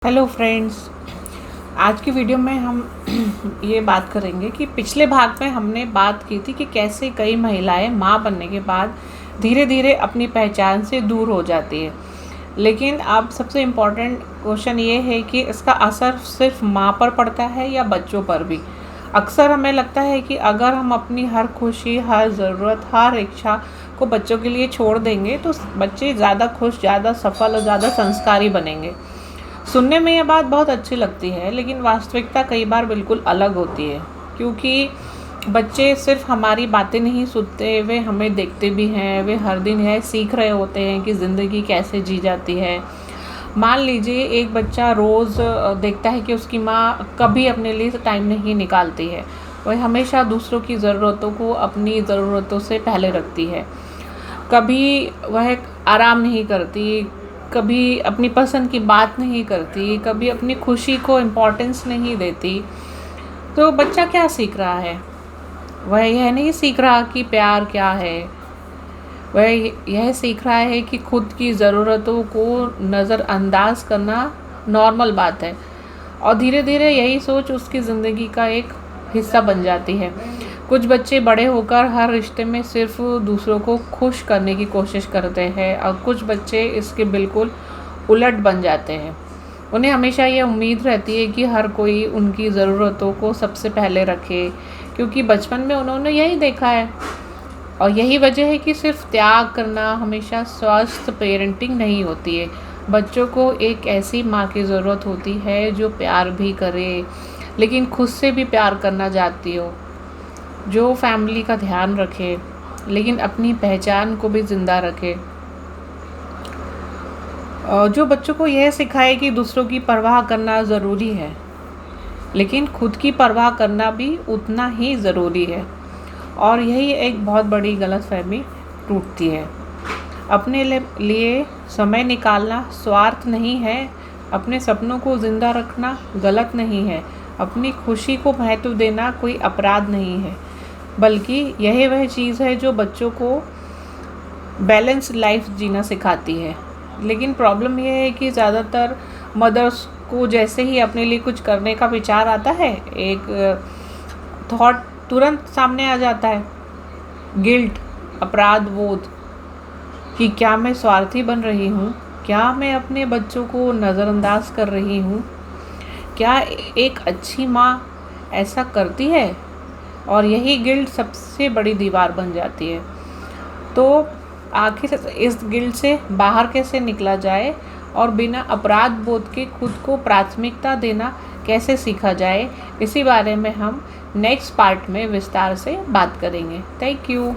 Hello friends, आज की video में हम ये बात करेंगे कि पिछले भाग में हमने बात की थी कि कैसे कई महिलाएं माँ बनने के बाद धीरे धीरे अपनी पहचान से दूर हो जाती है। लेकिन अब सबसे इम्पॉर्टेंट क्वेश्चन ये है कि इसका असर सिर्फ माँ पर पड़ता है या बच्चों पर भी। अक्सर हमें लगता है कि अगर हम अपनी हर खुशी, हर ज़रूरत, हर इच्छा को बच्चों के लिए छोड़ देंगे तो बच्चे ज़्यादा खुश, ज़्यादा सफल और ज़्यादा संस्कारी बनेंगे। सुनने में ये बात बहुत अच्छी लगती है, लेकिन वास्तविकता कई बार बिल्कुल अलग होती है। क्योंकि बच्चे सिर्फ हमारी बातें नहीं सुनते, वे हमें देखते भी हैं। वे हर दिन यह सीख रहे होते हैं कि ज़िंदगी कैसे जी जाती है। मान लीजिए एक बच्चा रोज़ देखता है कि उसकी माँ कभी अपने लिए टाइम नहीं निकालती है। वह हमेशा दूसरों की ज़रूरतों को अपनी ज़रूरतों से पहले रखती है। कभी वह आराम नहीं करती, कभी अपनी पसंद की बात नहीं करती, कभी अपनी खुशी को इम्पोर्टेंस नहीं देती। तो बच्चा क्या सीख रहा है? वह यह नहीं सीख रहा कि प्यार क्या है। वह यह सीख रहा है कि खुद की ज़रूरतों को नज़रअंदाज करना नॉर्मल बात है। और धीरे धीरे यही सोच उसकी ज़िंदगी का एक हिस्सा बन जाती है। कुछ बच्चे बड़े होकर हर रिश्ते में सिर्फ दूसरों को खुश करने की कोशिश करते हैं और कुछ बच्चे इसके बिल्कुल उलट बन जाते हैं। उन्हें हमेशा ये उम्मीद रहती है कि हर कोई उनकी ज़रूरतों को सबसे पहले रखे, क्योंकि बचपन में उन्होंने यही देखा है। और यही वजह है कि सिर्फ त्याग करना हमेशा स्वस्थ पेरेंटिंग नहीं होती है। बच्चों को एक ऐसी माँ की ज़रूरत होती है जो प्यार भी करे, लेकिन खुद से भी प्यार करना चाहती हो, जो फैमिली का ध्यान रखे लेकिन अपनी पहचान को भी ज़िंदा रखे, जो बच्चों को यह सिखाए कि दूसरों की परवाह करना ज़रूरी है, लेकिन खुद की परवाह करना भी उतना ही ज़रूरी है। और यही एक बहुत बड़ी गलतफहमी टूटती है। अपने लिए समय निकालना स्वार्थ नहीं है। अपने सपनों को ज़िंदा रखना गलत नहीं है। अपनी खुशी को महत्व देना कोई अपराध नहीं है, बल्कि यही वह चीज़ है जो बच्चों को बैलेंस लाइफ जीना सिखाती है। लेकिन प्रॉब्लम यह है कि ज़्यादातर मदर्स को जैसे ही अपने लिए कुछ करने का विचार आता है, एक थॉट तुरंत सामने आ जाता है, गिल्ट, अपराध बोध, कि क्या मैं स्वार्थी बन रही हूँ? क्या मैं अपने बच्चों को नज़रअंदाज कर रही हूँ? क्या एक अच्छी माँ ऐसा करती है? और यही गिल्ट सबसे बड़ी दीवार बन जाती है। तो आखिर इस गिल्ट से बाहर कैसे निकला जाए और बिना अपराध बोध के खुद को प्राथमिकता देना कैसे सीखा जाए, इसी बारे में हम नेक्स्ट पार्ट में विस्तार से बात करेंगे। Thank you.